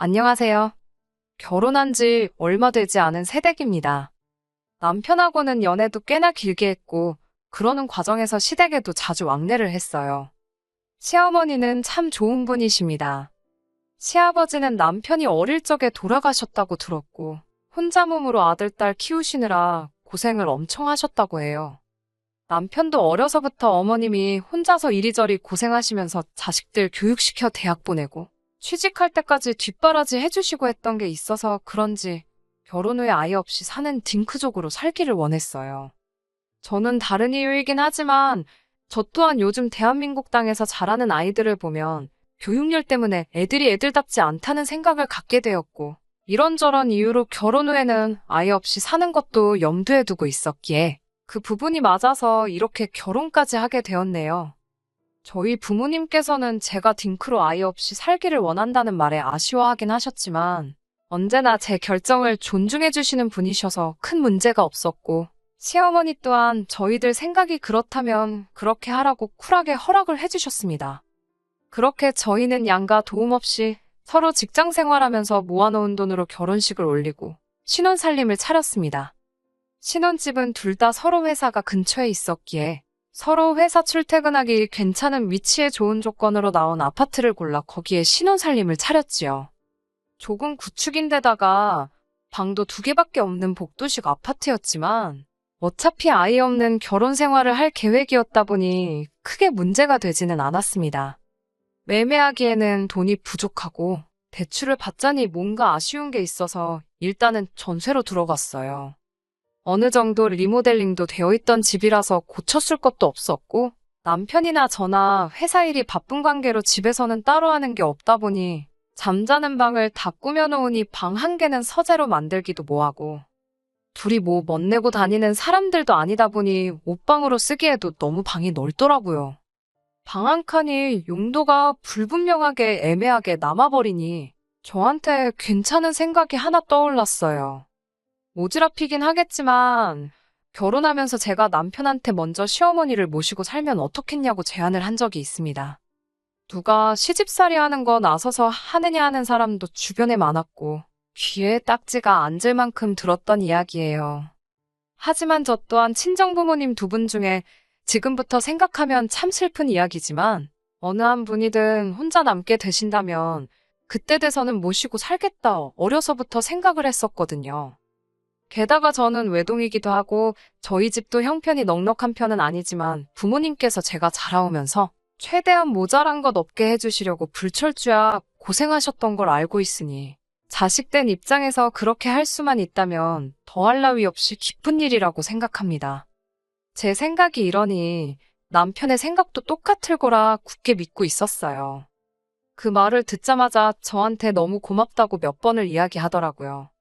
안녕하세요. 결혼한 지 얼마 되지 않은 새댁입니다. 남편하고는 연애도 꽤나 길게 했고, 그러는 과정에서 시댁에도 자주 왕래를 했어요. 시어머니는 참 좋은 분이십니다. 시아버지는 남편이 어릴 적에 돌아가셨다고 들었고, 혼자 몸으로 아들, 딸 키우시느라 고생을 엄청 하셨다고 해요. 남편도 어려서부터 어머님이 혼자서 이리저리 고생하시면서 자식들 교육시켜 대학 보내고, 취직할 때까지 뒷바라지 해주시고 했던 게 있어서 그런지 결혼 후에 아이 없이 사는 딩크족으로 살기를 원했어요. 저는 다른 이유이긴 하지만 저 또한 요즘 대한민국 땅에서 자라는 아이들을 보면 교육열 때문에 애들이 애들답지 않다는 생각을 갖게 되었고, 이런저런 이유로 결혼 후에는 아이 없이 사는 것도 염두에 두고 있었기에 그 부분이 맞아서 이렇게 결혼까지 하게 되었네요. 저희 부모님께서는 제가 딩크로 아이 없이 살기를 원한다는 말에 아쉬워하긴 하셨지만 언제나 제 결정을 존중해 주시는 분이셔서 큰 문제가 없었고, 시어머니 또한 저희들 생각이 그렇다면 그렇게 하라고 쿨하게 허락을 해주셨습니다. 그렇게 저희는 양가 도움 없이 서로 직장 생활하면서 모아놓은 돈으로 결혼식을 올리고 신혼살림을 차렸습니다. 신혼집은 둘 다 서로 회사가 근처에 있었기에 서로 회사 출퇴근하기 괜찮은 위치에 좋은 조건으로 나온 아파트를 골라 거기에 신혼살림을 차렸지요. 조금 구축인데다가 방도 2개밖에 없는 복도식 아파트였지만 어차피 아이 없는 결혼 생활을 할 계획이었다 보니 크게 문제가 되지는 않았습니다. 매매하기에는 돈이 부족하고 대출을 받자니 뭔가 아쉬운 게 있어서 일단은 전세로 들어갔어요. 어느 정도 리모델링도 되어 있던 집이라서 고쳤을 것도 없었고, 남편이나 저나 회사 일이 바쁜 관계로 집에서는 따로 하는 게 없다 보니 잠자는 방을 다 꾸며놓으니 방 1개는 서재로 만들기도 뭐하고, 둘이 뭐 멋내고 다니는 사람들도 아니다 보니 옷방으로 쓰기에도 너무 방이 넓더라고요. 방 1칸이 용도가 불분명하게 애매하게 남아버리니 저한테 괜찮은 생각이 하나 떠올랐어요. 오지랖이긴 하겠지만 결혼하면서 제가 남편한테 먼저 시어머니를 모시고 살면 어떻겠냐고 제안을 한 적이 있습니다. 누가 시집살이 하는 거 나서서 하느냐 하는 사람도 주변에 많았고 귀에 딱지가 앉을 만큼 들었던 이야기예요. 하지만 저 또한 친정부모님 2분 중에 지금부터 생각하면 참 슬픈 이야기지만 어느 한 분이든 혼자 남게 되신다면 그때 돼서는 모시고 살겠다 어려서부터 생각을 했었거든요. 게다가 저는 외동이기도 하고 저희 집도 형편이 넉넉한 편은 아니지만 부모님께서 제가 자라오면서 최대한 모자란 것 없게 해주시려고 불철주야 고생하셨던 걸 알고 있으니 자식된 입장에서 그렇게 할 수만 있다면 더할 나위 없이 기쁜 일이라고 생각합니다. 제 생각이 이러니 남편의 생각도 똑같을 거라 굳게 믿고 있었어요. 그 말을 듣자마자 저한테 너무 고맙다고 몇 번을 이야기하더라고요.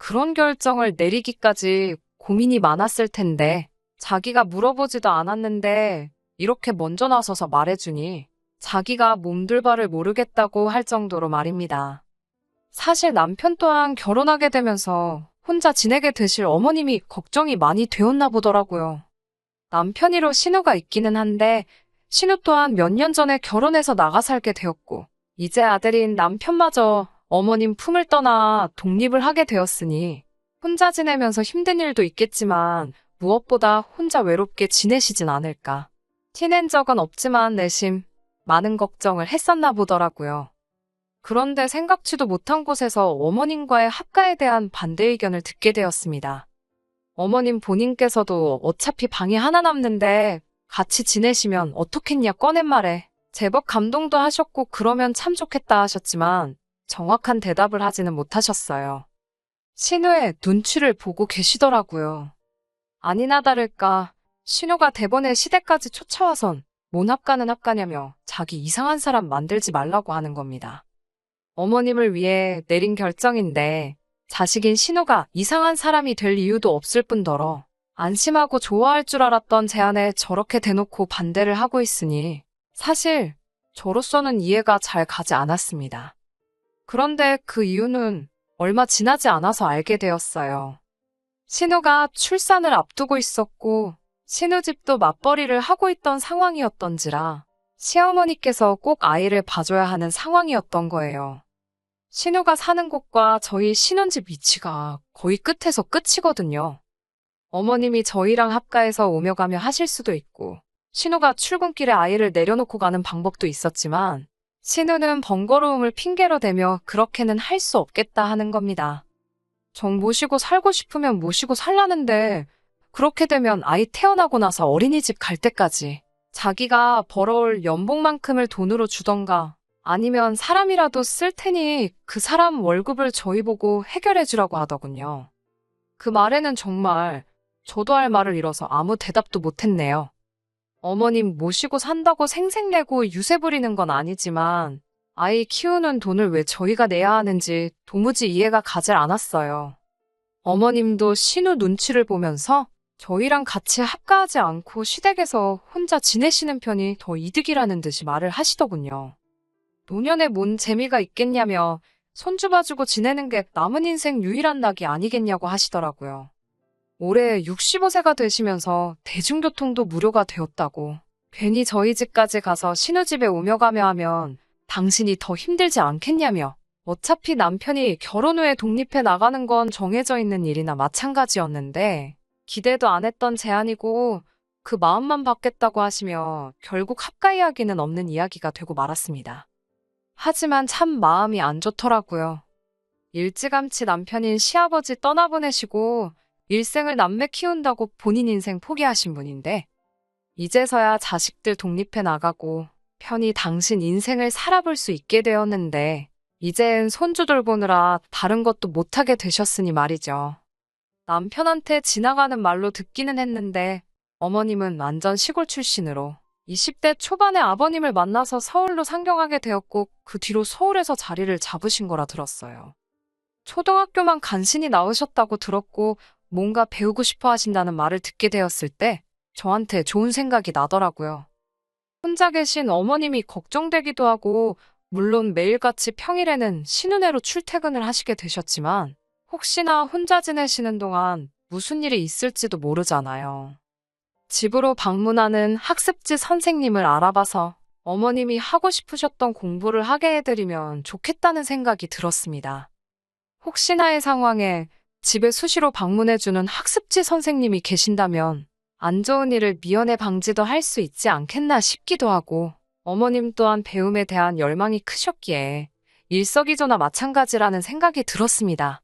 그런 결정을 내리기까지 고민이 많았을 텐데 자기가 물어보지도 않았는데 이렇게 먼저 나서서 말해주니 자기가 몸둘 바를 모르겠다고 할 정도로 말입니다. 사실 남편 또한 결혼하게 되면서 혼자 지내게 되실 어머님이 걱정이 많이 되었나 보더라고요. 남편이로 신우가 있기는 한데 신우 또한 몇 년 전에 결혼해서 나가 살게 되었고 이제 아들인 남편마저 어머님 품을 떠나 독립을 하게 되었으니 혼자 지내면서 힘든 일도 있겠지만 무엇보다 혼자 외롭게 지내시진 않을까. 티낸 적은 없지만 내심 많은 걱정을 했었나 보더라고요. 그런데 생각지도 못한 곳에서 어머님과의 합가에 대한 반대 의견을 듣게 되었습니다. 어머님 본인께서도 어차피 방이 하나 남는데 같이 지내시면 어떻겠냐 꺼낸 말에 제법 감동도 하셨고 그러면 참 좋겠다 하셨지만 정확한 대답을 하지는 못하셨어요. 신우의 눈치를 보고 계시더라고요. 아니나 다를까 신우가 대번에 시댁까지 쫓아와선 뭔 합가는 합가냐며 자기 이상한 사람 만들지 말라고 하는 겁니다. 어머님을 위해 내린 결정인데 자식인 신우가 이상한 사람이 될 이유도 없을 뿐더러 안심하고 좋아할 줄 알았던 제안에 저렇게 대놓고 반대를 하고 있으니 사실 저로서는 이해가 잘 가지 않았습니다. 그런데 그 이유는 얼마 지나지 않아서 알게 되었어요. 신우가 출산을 앞두고 있었고 신우 집도 맞벌이를 하고 있던 상황이었던지라 시어머니께서 꼭 아이를 봐줘야 하는 상황이었던 거예요. 신우가 사는 곳과 저희 신혼집 위치가 거의 끝에서 끝이거든요. 어머님이 저희랑 합가해서 오며 가며 하실 수도 있고, 신우가 출근길에 아이를 내려놓고 가는 방법도 있었지만, 신우는 번거로움을 핑계로 대며 그렇게는 할 수 없겠다 하는 겁니다. 정 모시고 살고 싶으면 모시고 살라는데, 그렇게 되면 아이 태어나고 나서 어린이집 갈 때까지 자기가 벌어올 연봉만큼을 돈으로 주던가, 아니면 사람이라도 쓸 테니 그 사람 월급을 저희 보고 해결해 주라고 하더군요. 그 말에는 정말 저도 할 말을 잃어서 아무 대답도 못했네요. 어머님 모시고 산다고 생색내고 유세 부리는 건 아니지만 아이 키우는 돈을 왜 저희가 내야 하는지 도무지 이해가 가질 않았어요. 어머님도 신우 눈치를 보면서 저희랑 같이 합가하지 않고 시댁에서 혼자 지내시는 편이 더 이득이라는 듯이 말을 하시더군요. 노년에 뭔 재미가 있겠냐며 손주 봐주고 지내는 게 남은 인생 유일한 낙이 아니겠냐고 하시더라고요. 올해 65세가 되시면서 대중교통도 무료가 되었다고. 괜히 저희 집까지 가서 신우집에 오며 가며 하면 당신이 더 힘들지 않겠냐며. 어차피 남편이 결혼 후에 독립해 나가는 건 정해져 있는 일이나 마찬가지였는데 기대도 안 했던 제안이고 그 마음만 받겠다고 하시며 결국 합가 이야기는 없는 이야기가 되고 말았습니다. 하지만 참 마음이 안 좋더라고요. 일찌감치 남편인 시아버지 떠나보내시고 일생을 남매 키운다고 본인 인생 포기하신 분인데 이제서야 자식들 독립해 나가고 편히 당신 인생을 살아볼 수 있게 되었는데 이젠 손주 돌보느라 다른 것도 못하게 되셨으니 말이죠. 남편한테 지나가는 말로 듣기는 했는데 어머님은 완전 시골 출신으로 20대 초반에 아버님을 만나서 서울로 상경하게 되었고 그 뒤로 서울에서 자리를 잡으신 거라 들었어요. 초등학교만 간신히 나오셨다고 들었고 뭔가 배우고 싶어 하신다는 말을 듣게 되었을 때 저한테 좋은 생각이 나더라고요. 혼자 계신 어머님이 걱정되기도 하고 물론 매일같이 평일에는 신은혜로 출퇴근을 하시게 되셨지만 혹시나 혼자 지내시는 동안 무슨 일이 있을지도 모르잖아요. 집으로 방문하는 학습지 선생님을 알아봐서 어머님이 하고 싶으셨던 공부를 하게 해드리면 좋겠다는 생각이 들었습니다. 혹시나의 상황에 집에 수시로 방문해주는 학습지 선생님이 계신다면 안 좋은 일을 미연에 방지도 할 수 있지 않겠나 싶기도 하고 어머님 또한 배움에 대한 열망이 크셨기에 일석이조나 마찬가지라는 생각이 들었습니다.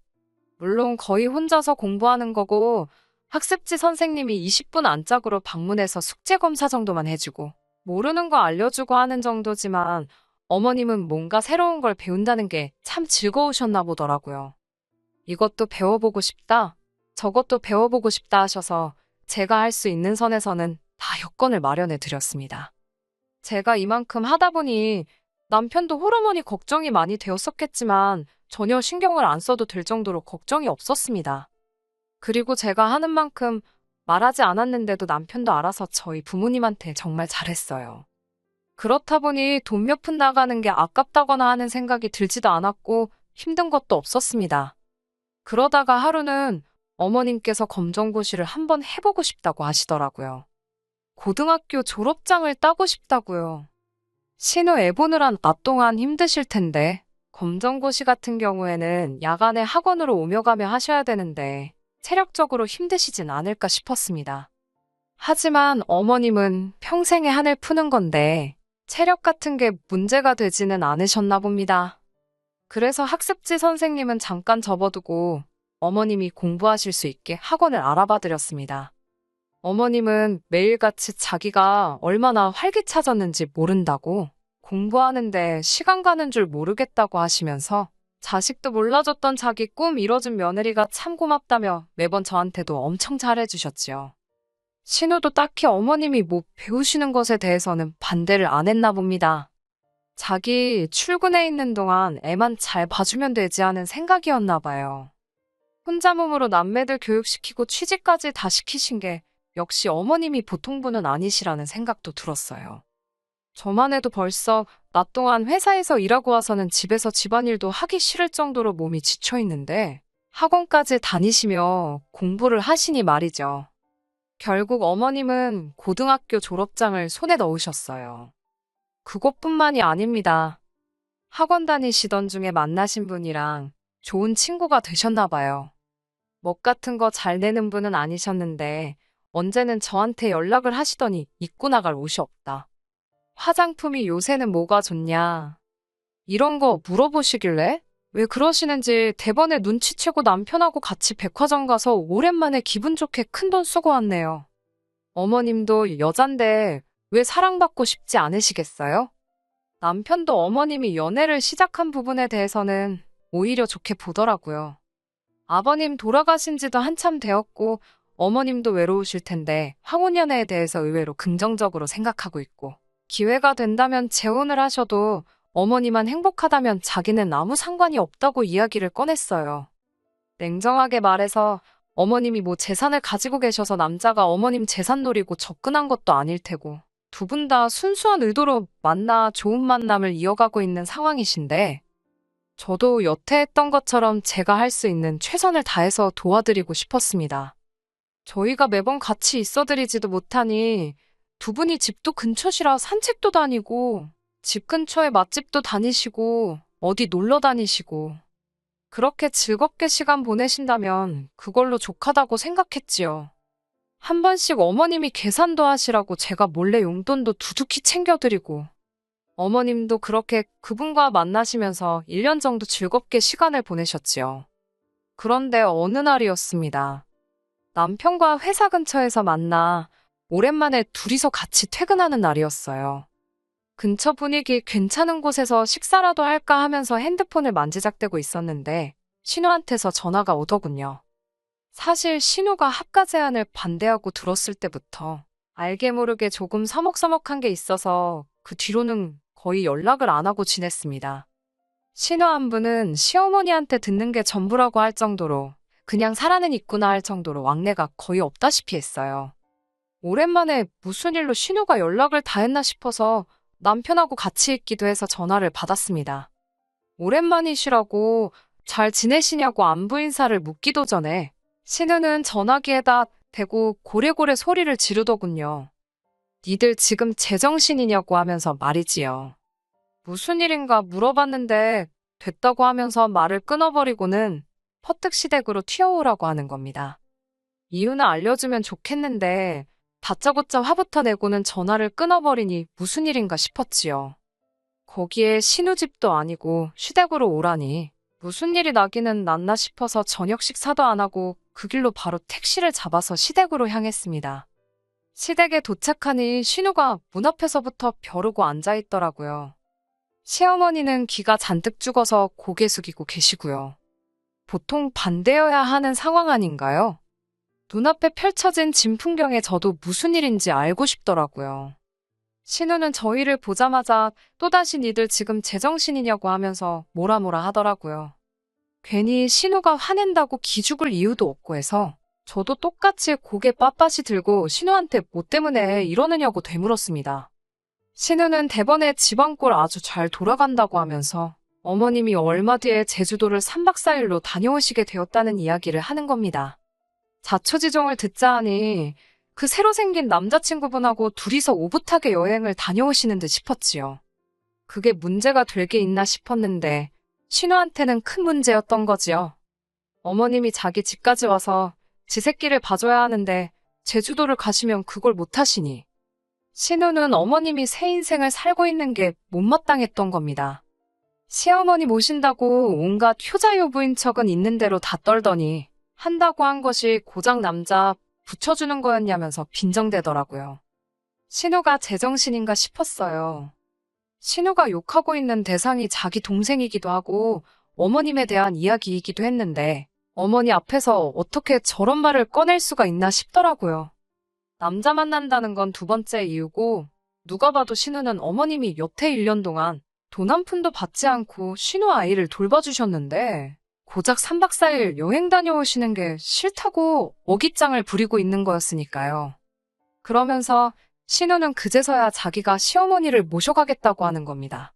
물론 거의 혼자서 공부하는 거고 학습지 선생님이 20분 안짝으로 방문해서 숙제 검사 정도만 해주고 모르는 거 알려주고 하는 정도지만 어머님은 뭔가 새로운 걸 배운다는 게 참 즐거우셨나 보더라고요. 이것도 배워보고 싶다, 저것도 배워보고 싶다 하셔서 제가 할 수 있는 선에서는 다 여건을 마련해 드렸습니다. 제가 이만큼 하다 보니 남편도 호르몬이 걱정이 많이 되었었겠지만 전혀 신경을 안 써도 될 정도로 걱정이 없었습니다. 그리고 제가 하는 만큼 말하지 않았는데도 남편도 알아서 저희 부모님한테 정말 잘했어요. 그렇다 보니 돈 몇 푼 나가는 게 아깝다거나 하는 생각이 들지도 않았고 힘든 것도 없었습니다. 그러다가 하루는 어머님께서 검정고시를 한번 해보고 싶다고 하시더라고요. 고등학교 졸업장을 따고 싶다고요. 신우 애 보느라 낮 동안 힘드실 텐데 검정고시 같은 경우에는 야간에 학원으로 오며 가며 하셔야 되는데 체력적으로 힘드시진 않을까 싶었습니다. 하지만 어머님은 평생의 한을 푸는 건데 체력 같은 게 문제가 되지는 않으셨나 봅니다. 그래서 학습지 선생님은 잠깐 접어두고 어머님이 공부하실 수 있게 학원을 알아봐 드렸습니다. 어머님은 매일같이 자기가 얼마나 활기차졌는지 모른다고 공부하는데 시간 가는 줄 모르겠다고 하시면서 자식도 몰라줬던 자기 꿈 이뤄준 며느리가 참 고맙다며 매번 저한테도 엄청 잘해주셨지요. 신우도 딱히 어머님이 뭐 배우시는 것에 대해서는 반대를 안 했나 봅니다. 자기 출근해 있는 동안 애만 잘 봐주면 되지 하는 생각이었나 봐요. 혼자 몸으로 남매들 교육시키고 취직까지 다 시키신 게 역시 어머님이 보통 분은 아니시라는 생각도 들었어요. 저만 해도 벌써 낮 동안 회사에서 일하고 와서는 집에서 집안일도 하기 싫을 정도로 몸이 지쳐 있는데 학원까지 다니시며 공부를 하시니 말이죠. 결국 어머님은 고등학교 졸업장을 손에 넣으셨어요. 그것뿐만이 아닙니다. 학원 다니시던 중에 만나신 분이랑 좋은 친구가 되셨나 봐요. 멋 같은 거 잘 내는 분은 아니셨는데 언제는 저한테 연락을 하시더니 입고 나갈 옷이 없다. 화장품이 요새는 뭐가 좋냐? 이런 거 물어보시길래 왜 그러시는지 대번에 눈치채고 남편하고 같이 백화점 가서 오랜만에 기분 좋게 큰돈 쓰고 왔네요. 어머님도 여잔데 왜 사랑받고 싶지 않으시겠어요? 남편도 어머님이 연애를 시작한 부분에 대해서는 오히려 좋게 보더라고요. 아버님 돌아가신 지도 한참 되었고 어머님도 외로우실 텐데 황혼연애에 대해서 의외로 긍정적으로 생각하고 있고 기회가 된다면 재혼을 하셔도 어머니만 행복하다면 자기는 아무 상관이 없다고 이야기를 꺼냈어요. 냉정하게 말해서 어머님이 뭐 재산을 가지고 계셔서 남자가 어머님 재산 노리고 접근한 것도 아닐 테고 두 분 다 순수한 의도로 만나 좋은 만남을 이어가고 있는 상황이신데 저도 여태 했던 것처럼 제가 할 수 있는 최선을 다해서 도와드리고 싶었습니다. 저희가 매번 같이 있어드리지도 못하니 두 분이 집도 근처시라 산책도 다니고 집 근처에 맛집도 다니시고 어디 놀러 다니시고 그렇게 즐겁게 시간 보내신다면 그걸로 족하다고 생각했지요. 한 번씩 어머님이 계산도 하시라고 제가 몰래 용돈도 두둑히 챙겨드리고 어머님도 그렇게 그분과 만나시면서 1년 정도 즐겁게 시간을 보내셨지요. 그런데 어느 날이었습니다. 남편과 회사 근처에서 만나 오랜만에 둘이서 같이 퇴근하는 날이었어요. 근처 분위기 괜찮은 곳에서 식사라도 할까 하면서 핸드폰을 만지작대고 있었는데 신우한테서 전화가 오더군요. 사실 신우가 합가 제안을 반대하고 들었을 때부터 알게 모르게 조금 서먹서먹한 게 있어서 그 뒤로는 거의 연락을 안 하고 지냈습니다. 신우 안부는 시어머니한테 듣는 게 전부라고 할 정도로 그냥 살아는 있구나 할 정도로 왕래가 거의 없다시피 했어요. 오랜만에 무슨 일로 신우가 연락을 다 했나 싶어서 남편하고 같이 있기도 해서 전화를 받았습니다. 오랜만이시라고 잘 지내시냐고 안부 인사를 묻기도 전에 신우는 전화기에다 대고 고래고래 소리를 지르더군요. 니들 지금 제정신이냐고 하면서 말이지요. 무슨 일인가 물어봤는데 됐다고 하면서 말을 끊어버리고는 퍼뜩 시댁으로 튀어오라고 하는 겁니다. 이유는 알려주면 좋겠는데 다짜고짜 화부터 내고는 전화를 끊어버리니 무슨 일인가 싶었지요. 거기에 신우집도 아니고 시댁으로 오라니 무슨 일이 나기는 났나 싶어서 저녁 식사도 안 하고 그 길로 바로 택시를 잡아서 시댁으로 향했습니다. 시댁에 도착하니 신우가 문 앞에서부터 벼르고 앉아있더라고요. 시어머니는 기가 잔뜩 죽어서 고개 숙이고 계시고요. 보통 반대여야 하는 상황 아닌가요? 눈앞에 펼쳐진 진풍경에 저도 무슨 일인지 알고 싶더라고요. 신우는 저희를 보자마자 또다시 니들 지금 제정신이냐고 하면서 뭐라 하더라고요. 괜히 신우가 화낸다고 기죽을 이유도 없고 해서 저도 똑같이 고개 빳빳이 들고 신우한테 뭐 때문에 이러느냐고 되물었습니다. 신우는 대번에 집안꼴 아주 잘 돌아간다고 하면서 어머님이 얼마 뒤에 제주도를 3박 4일로 다녀오시게 되었다는 이야기를 하는 겁니다. 자초지종을 듣자 하니 그 새로 생긴 남자친구분하고 둘이서 오붓하게 여행을 다녀오시는 듯 싶었지요. 그게 문제가 될 게 있나 싶었는데 신우한테는 큰 문제였던 거지요. 어머님이 자기 집까지 와서 지 새끼를 봐줘야 하는데 제주도를 가시면 그걸 못하시니 신우는 어머님이 새 인생을 살고 있는 게 못마땅했던 겁니다. 시어머니 모신다고 온갖 효자효부인 척은 있는 대로 다 떨더니 한다고 한 것이 고작 남자 붙여주는 거였냐면서 빈정대더라고요. 신우가 제정신인가 싶었어요. 신우가 욕하고 있는 대상이 자기 동생이기도 하고 어머님에 대한 이야기이기도 했는데 어머니 앞에서 어떻게 저런 말을 꺼낼 수가 있나 싶더라고요. 남자 만난다는 건 두 번째 이유고 누가 봐도 신우는 어머님이 여태 1년 동안 돈 한 푼도 받지 않고 신우 아이를 돌봐주셨는데 고작 3박 4일 여행 다녀오시는 게 싫다고 어깃장을 부리고 있는 거였으니까요. 그러면서 신우는 그제서야 자기가 시어머니를 모셔가겠다고 하는 겁니다.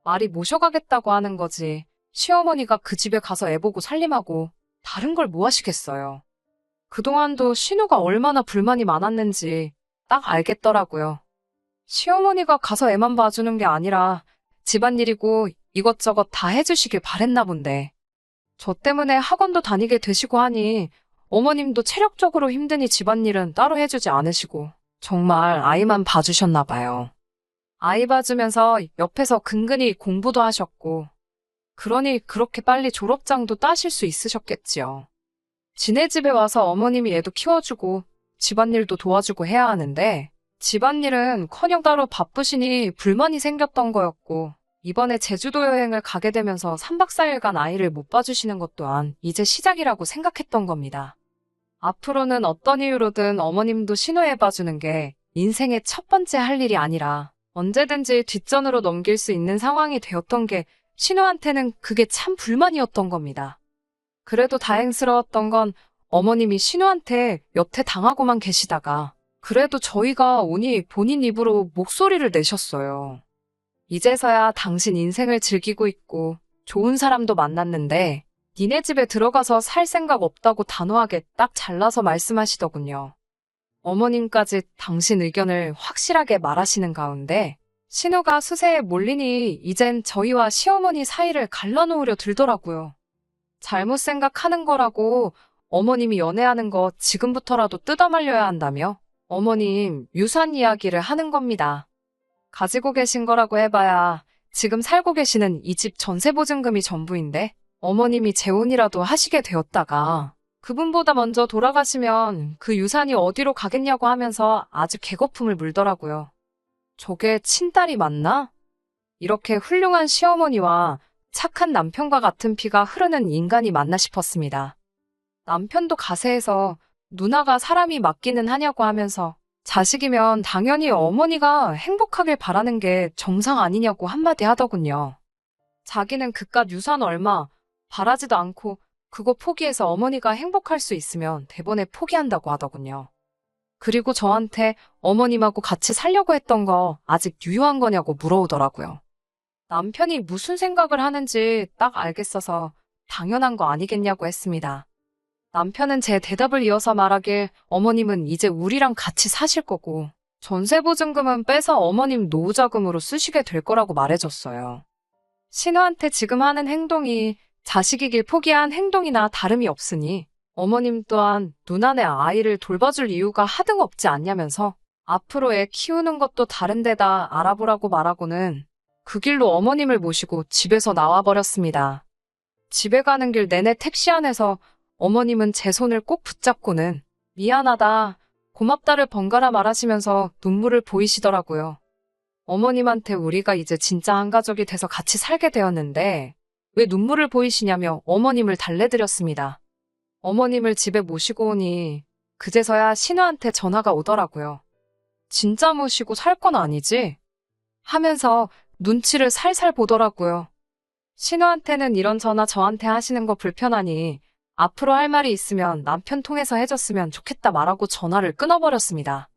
말이 모셔가겠다고 하는 거지 시어머니가 그 집에 가서 애보고 살림하고 다른 걸 뭐 하시겠어요. 그동안도 신우가 얼마나 불만이 많았는지 딱 알겠더라고요. 시어머니가 가서 애만 봐주는 게 아니라 집안일이고 이것저것 다 해주시길 바랬나 본데. 저 때문에 학원도 다니게 되시고 하니 어머님도 체력적으로 힘드니 집안일은 따로 해주지 않으시고 정말 아이만 봐주셨나 봐요. 아이 봐주면서 옆에서 근근히 공부도 하셨고 그러니 그렇게 빨리 졸업장도 따실 수 있으셨겠지요. 지네 집에 와서 어머님이 애도 키워주고 집안일도 도와주고 해야 하는데 집안일은커녕 따로 바쁘시니 불만이 생겼던 거였고 이번에 제주도 여행을 가게 되면서 3박 4일간 아이를 못 봐주시는 것 또한 이제 시작이라고 생각했던 겁니다. 앞으로는 어떤 이유로든 어머님도 신우해봐주는 게 인생의 첫 번째 할 일이 아니라 언제든지 뒷전으로 넘길 수 있는 상황이 되었던 게 신우한테는 그게 참 불만이었던 겁니다. 그래도 다행스러웠던 건 어머님이 신우한테 여태 당하고만 계시다가 그래도 저희가 오니 본인 입으로 목소리를 내셨어요. 이제서야 당신 인생을 즐기고 있고 좋은 사람도 만났는데 니네 집에 들어가서 살 생각 없다고 단호하게 딱 잘라서 말씀하시더군요. 어머님까지 당신 의견을 확실하게 말하시는 가운데 신우가 수세에 몰리니 이젠 저희와 시어머니 사이를 갈라놓으려 들더라고요. 잘못 생각하는 거라고 어머님이 연애하는 거 지금부터라도 뜯어말려야 한다며 어머님 유산 이야기를 하는 겁니다. 가지고 계신 거라고 해봐야 지금 살고 계시는 이 집 전세보증금이 전부인데 어머님이 재혼이라도 하시게 되었다가 그분보다 먼저 돌아가시면 그 유산이 어디로 가겠냐고 하면서 아주 개거품을 물더라고요. 저게 친딸이 맞나? 이렇게 훌륭한 시어머니와 착한 남편과 같은 피가 흐르는 인간이 맞나 싶었습니다. 남편도 가세해서 누나가 사람이 맞기는 하냐고 하면서 자식이면 당연히 어머니가 행복하길 바라는 게 정상 아니냐고 한마디 하더군요. 자기는 그깟 유산 얼마 바라지도 않고 그거 포기해서 어머니가 행복할 수 있으면 대번에 포기한다고 하더군요. 그리고 저한테 어머님하고 같이 살려고 했던 거 아직 유효한 거냐고 물어오더라고요. 남편이 무슨 생각을 하는지 딱 알겠어서 당연한 거 아니겠냐고 했습니다. 남편은 제 대답을 이어서 말하길 어머님은 이제 우리랑 같이 사실 거고 전세보증금은 빼서 어머님 노후자금으로 쓰시게 될 거라고 말해줬어요. 신우한테 지금 하는 행동이 자식이길 포기한 행동이나 다름이 없으니 어머님 또한 누나네 아이를 돌봐줄 이유가 하등 없지 않냐면서 앞으로 애 키우는 것도 다른 데다 알아보라고 말하고는 그 길로 어머님을 모시고 집에서 나와버렸습니다. 집에 가는 길 내내 택시 안에서 어머님은 제 손을 꼭 붙잡고는 미안하다, 고맙다를 번갈아 말하시면서 눈물을 보이시더라고요. 어머님한테 우리가 이제 진짜 한 가족이 돼서 같이 살게 되었는데 왜 눈물을 보이시냐며 어머님을 달래드렸습니다. 어머님을 집에 모시고 오니 그제서야 신우한테 전화가 오더라고요. 진짜 모시고 살 건 아니지? 하면서 눈치를 살살 보더라고요. 신우한테는 이런 전화 저한테 하시는 거 불편하니 앞으로 할 말이 있으면 남편 통해서 해줬으면 좋겠다 말하고 전화를 끊어버렸습니다.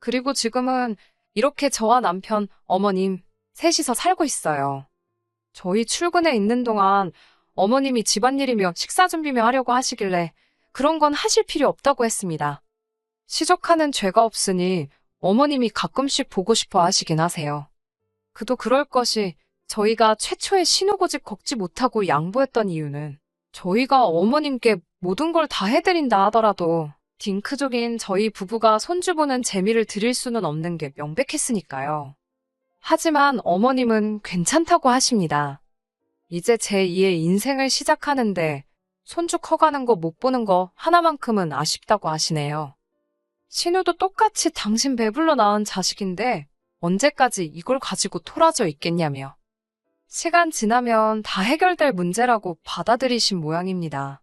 그리고 지금은 이렇게 저와 남편, 어머님 셋이서 살고 있어요. 저희 출근해 있는 동안 어머님이 집안일이며 식사 준비며 하려고 하시길래 그런 건 하실 필요 없다고 했습니다. 시족하는 죄가 없으니 어머님이 가끔씩 보고 싶어 하시긴 하세요. 그도 그럴 것이 저희가 최초의 신우고집 걷지 못하고 양보했던 이유는 저희가 어머님께 모든 걸 다 해드린다 하더라도 딩크족인 저희 부부가 손주 보는 재미를 드릴 수는 없는 게 명백했으니까요. 하지만 어머님은 괜찮다고 하십니다. 이제 제2의 인생을 시작하는데 손주 커가는 거 못 보는 거 하나만큼은 아쉽다고 하시네요. 신우도 똑같이 당신 배불러 낳은 자식인데 언제까지 이걸 가지고 토라져 있겠냐며. 시간 지나면 다 해결될 문제라고 받아들이신 모양입니다.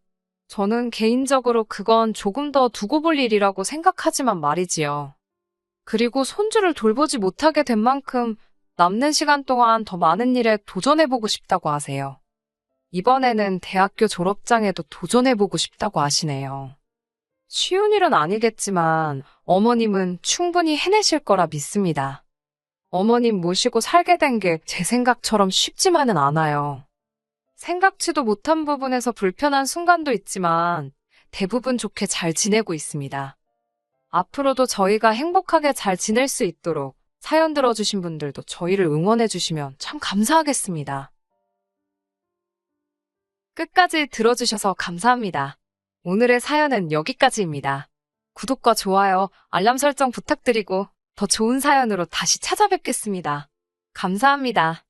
저는 개인적으로 그건 조금 더 두고 볼 일이라고 생각하지만 말이지요. 그리고 손주를 돌보지 못하게 된 만큼 남는 시간 동안 더 많은 일에 도전해보고 싶다고 하세요. 이번에는 대학교 졸업장에도 도전해보고 싶다고 하시네요. 쉬운 일은 아니겠지만 어머님은 충분히 해내실 거라 믿습니다. 어머님 모시고 살게 된 게 제 생각처럼 쉽지만은 않아요. 생각지도 못한 부분에서 불편한 순간도 있지만 대부분 좋게 잘 지내고 있습니다. 앞으로도 저희가 행복하게 잘 지낼 수 있도록 사연 들어주신 분들도 저희를 응원해주시면 참 감사하겠습니다. 끝까지 들어주셔서 감사합니다. 오늘의 사연은 여기까지입니다. 구독과 좋아요, 알람 설정 부탁드리고 더 좋은 사연으로 다시 찾아뵙겠습니다. 감사합니다.